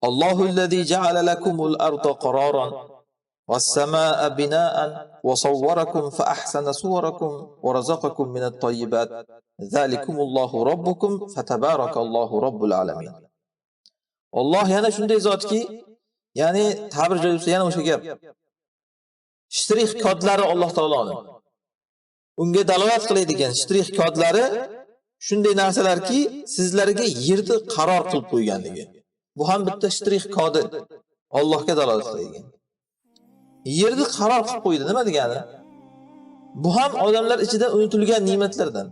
Allohullazi ja'ala lakumul arda qararan was-samaa'a binaa'an wa sawwarakum fa ahsana suwarakum wa razaqakum minat tayyibat. Zalikumullohu robbukum fatabarakallohu robbul alamin. Alloh yana shunday zotki, ya'ni ta'bir joyida yana o'sha gap. Shtrix kodlari Alloh taoloning unga dalolat qiladigan shtrix kodlari shunday narsalarki, sizlarga yerni qaror qilib qo'yganligi. Bu ham bitta shtrix kodi Allohga dalolat qiladigan. Yerni qaror qilib qo'ydi, nima degani? Bu ham odamlar ichida unutilgan ne'matlardan.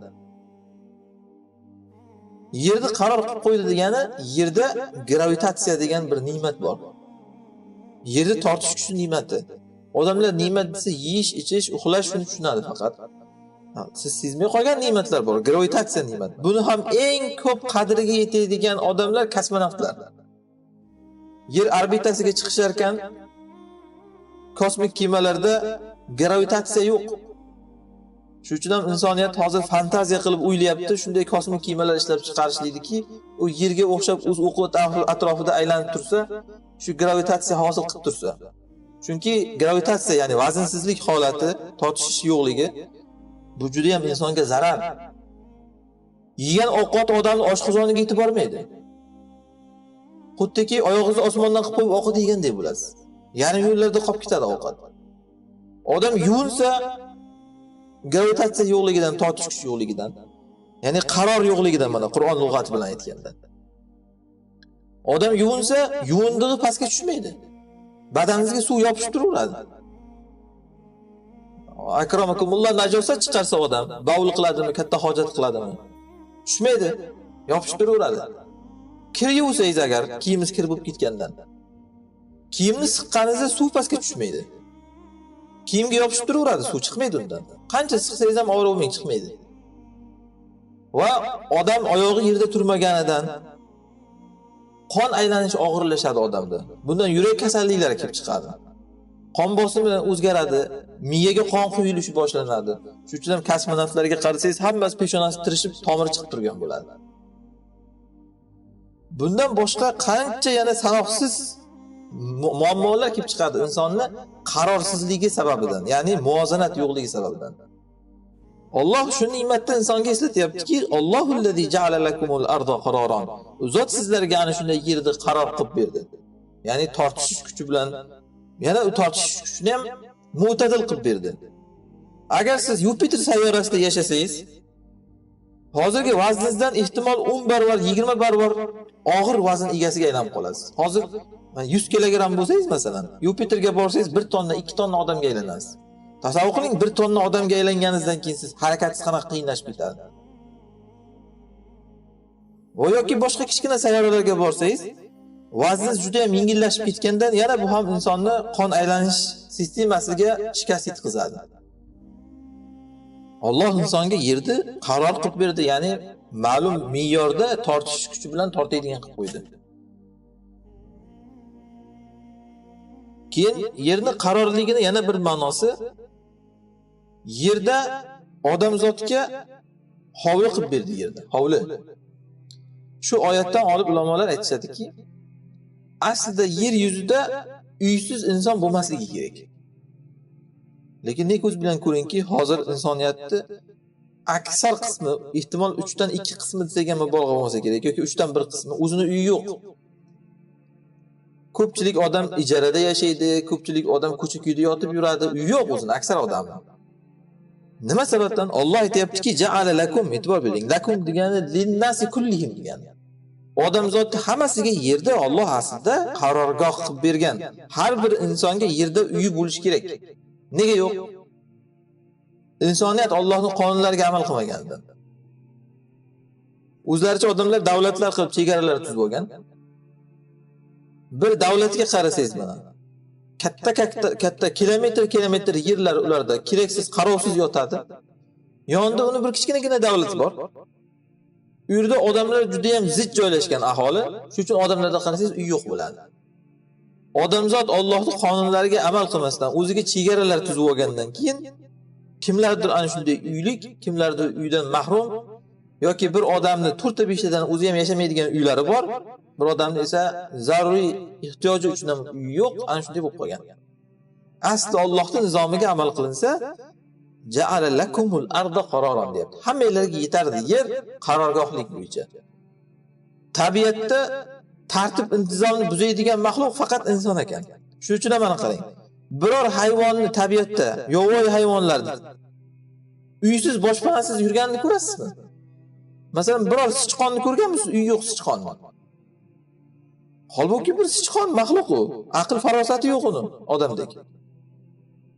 Yerni qaror qilib qo'ydi degani, yerda gravitatsiya degan bir ne'mat bor. Yerni tortish kuchi ne'mati. Odamlar ne'mat desa yeyish, ichish, uxlash shuni tushunadi faqat. Siz sezmay qolgan ne'matlar bor, gravitatsiya ne'mat. Buni ham eng ko'p qadriga yetadigan odamlar kosmonavtlar. Yer orbitasiga chiqishar ekan, kosmik kemalarda gravitatsiya yo'q. Shuning uchun ham insoniyat hozir fantaziya qilib o'ylayapti, shunday kosmik kemalar ishlab chiqarishlikdiki, u yerga o'xshab o'z o'qi atrofida aylanib tursa, shu gravitatsiya hosil qilib tursa. Chunki gravitatsiya, ya'ni vazinsizlik holati, tortishish yo'qligi bu juda ham insonga zarar. Yegan ovqat odamning oshqozoniga yetib bormaydi. Xuddiki oyog'ingizni osmondan qilib qo'yib ovqat yegandek bo'lasiz. Yarim yo'llarda qolib ketadi ovqat. Odam yuvinsa gravitatsiya yo'qligidan, tortish kuchi yo'qligidan, ya'ni qaror yo'qligidan, mana Qur'on lug'ati bilan aytganda. Odam yuvinsa, yuvindig'i pastga tushmaydi. Badaningizga suv yopishib turaveradi. Akramakumulloh, najosat chiqarsa odam, bavul qiladimi, katta hojat qiladimi? Tushmaydi, yopishib turaveradi. Kir yuvsangiz agar, kiyimingiz kir bo'lib ketgandan, kiyimni siqqaningizda suv pastga tushmaydi. Kiyimga yopishib turaveradi, suv chiqmaydi undan. Qancha siqsangiz ham og'ir bo'lmay chiqmaydi. Va odam oyog'i yerda turmaganidan qon aylanishi og'irlashadi odamda. Bundan yurak kasalliklari kelib chiqadi. Qon bosimi o'zgaradi, miyaga qon quyilishi boshlanadi. Shuning uchun ham kosmonavtlarga qarasangiz, hammasi peshonasi tirishib, tomiri chiqib turgan bo'ladi. Bundan boshqa qancha yana sanoqsiz muammolar kelib chiqadi insonni qarorsizligi sababidan, ya'ni muvozanat yo'qligi sababidan. Alloh shu ne'matni insonga eslatyaptiki, Allohullazi ja'ala lakumul arda qararan. Zot sizlarga ana shunday yerni qaror qilib berdi. Ya'ni tortishish kuchi bilan, yana u tortishish kuchini ham mo'tadil qilib berdi. Agar siz Yupiter sayyorasida yashasangiz, hozirgi vazningizdan ehtimol 10 barobar, 20 barobar og'ir vazn egasiga aylanib qolasiz. Hozir 100 kilogramm bo'lsangiz, masalan, Yupiterga borsangiz 1 tonna, 2 tonna odamga aylanasiz. Tasavvur qiling, 1 tonna odamga aylanganingizdan keyin siz harakatingiz qanaqa qiyinlashib ketadi. Va yoki boshqa kichkina sayyoralarga borsangiz, vazningiz juda ham yengillashib ketgandan yana bu ham insonni qon aylanish sistemasiga shikast yetkazadi. Alloh insonga yerni qaror qilib berdi, ya'ni ma'lum me'yorda tortish kuchi bilan tortadigan qilib qo'ydi. Keyin yerni qarorligini yana bir ma'nosi, yerda odamzodga hovli qilib berdi yerda, hovli. Shu oyatdan olib ulamolar aytishadiki, aslida yer yuzida uysiz inson bo'lmasligi kerak. Lekin nek ko'z bilan ko'ringki, hozir insoniyatni aksar qismi, ehtimol 3 dan 2 qismi desak ham mubolag'a bo'lmasa kerak, yoki 3 dan 1 qismi o'zini uyi yo'q. Ko'pchilik odam ijarada yashaydi, ko'pchilik odam ko'cha-kuyda yotib yuradi, uyi yo'q o'zini aksar odam. Nima sababdan? Alloh aytayaptiki, ja'ala lakum, e'tibor bering. Lakum degani linnasi kullihim degani. Odamzodning hammasiga yerda Alloh aslida qarorgoh qilib bergan. Har bir insonga yerda uyi bo'lishi kerak. Nega yo'q? Insoniyat Allohning qonunlariga amal qilmaganidan. O'zlaricha odamlar davlatlar qilib chegaralar tuzib olgan. Bir davlatga qarasangiz mana. Katta kilometr yerlar ularda keraksiz, qarovsiz yotadi. Yonida uni bir kichkinagina davlat bor. U yerda odamlar juda ham zich joylashgan aholi. Shuning uchun odamlarda qarasangiz uy yo'q bo'ladi. Odamzod Allohning qonunlariga amal qilmasdan o'ziga chegaralar tuzib olgandan keyin kimlardir ana shunday uylik, kimlardir uydan mahrum yoki bir odamni to'rtta beshtadan o'zi ham yashamaydigan uylari bor, bir odamni esa zaruriy ehtiyoji uchun ham uyi yo'q, ana shunday bo'lib qolgan. Asli Allohning nizomiga amal qilinsa, ja'ala lakumul arda qararan deyapti. Hammanglarga yetardi yer qarorgohlik bo'yicha. Tabiatda tartib intizomni buzaydigan maxluq faqat inson ekan. Shuning uchun ham mana qarang. Biror hayvonni tabiatda, yovvoyi hayvonlarni uysiz, boshpanasiz yurganini ko'rasizmi? Masalan, biror sichqonni ko'rganmisiz? Uyi yo'q sichqonni. Holbuki bir sichqon maxluq u, aql farosati yo'q uni odamdek.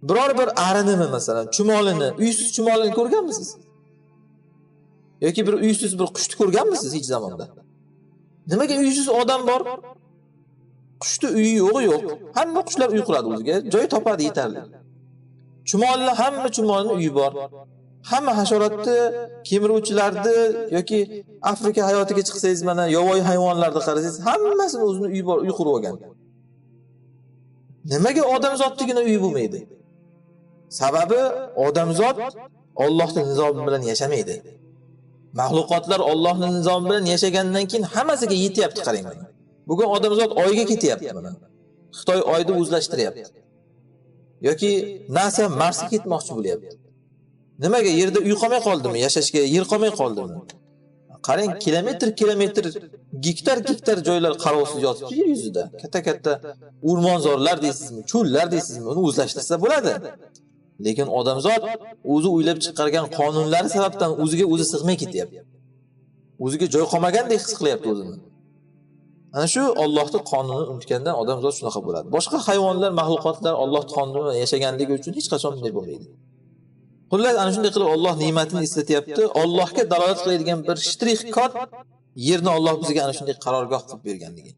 Biror bir arinimi masalan, chumolini, uysiz chumolini ko'rganmisiz? Yoki bir uysiz bir qushni ko'rganmisiz hech zamonda? Nimaga uysiz odam bor? Qushni uyi yo'q. Hamma qushlar uy quradi o'ziga, joy topadi yetarli. Chumollar hamma chumolning uyi bor. Hamma hasharotni, kemiruvchilarni yoki Afrika hayotiga chiqsangiz mana yovvoyi hayvonlarni qarasangiz, hammasini o'zining uyi bor, uy qurib olgan. Nimaga odamzotligina uyi bo'lmaydi? Sababi odamzot Allohning nizomi bilan yashamaydi. Mahluqotlar Allohning nizomi bilan yashagandan keyin hammasiga yetyapti, qarang mana. Bugun odamzot oyga ketyapti mana. Xitoy oyni o'zlashtiryapti. Yoki NASA Marsga ketmoqchi bo'lyapti. Nimaga yerda uy qolmay qoldimi? Yashashga yer qolmay qoldimi? Qarang, kilometr, gektar joylar qarovsiz yotibdi yer yuzida. Katta o'rmonzorlar deysizmi, cho'llar deysizmi, uni o'zlashtirsa bo'ladi. Lekin odamzot o'zi o'ylab chiqargan qonunlari sababdan o'ziga o'zi sig'may ketyapti. O'ziga joy qolmagandek his qilyapti o'zini. Ana shu Allohning qonunini unutgandan odamzot shunaqa bo'ladi. Boshqa hayvonlar, mahluqotlar Allohning qonuni bilan yashaganligi uchun hech qachon bunday bo'lmaydi. Xullas, ana shunday qilib Alloh ne'matini eslatyapti. Allohga dalolat qiladigan bir shtrix kod yerni Alloh bizga ana shunday qarorgoh qilib berganligi.